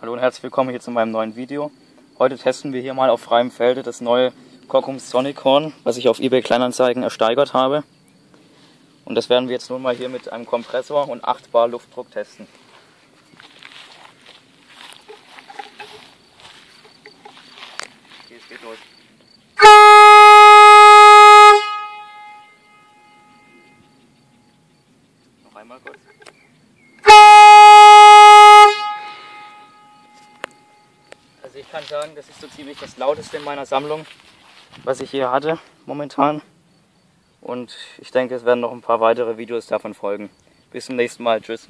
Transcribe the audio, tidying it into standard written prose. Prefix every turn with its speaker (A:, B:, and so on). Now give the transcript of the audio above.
A: Hallo und herzlich willkommen hier zu meinem neuen Video. Heute testen wir hier mal auf freiem Felde das neue Kockums Sonic Horn, was ich auf eBay Kleinanzeigen ersteigert habe. Und das werden wir jetzt nun mal hier mit einem Kompressor und 8 Bar Luftdruck testen. Okay, es geht los. Noch einmal kurz. Also ich kann sagen, das ist so ziemlich das lauteste in meiner Sammlung, was ich hier hatte momentan. Und ich denke, es werden noch ein paar weitere Videos davon folgen. Bis zum nächsten Mal. Tschüss.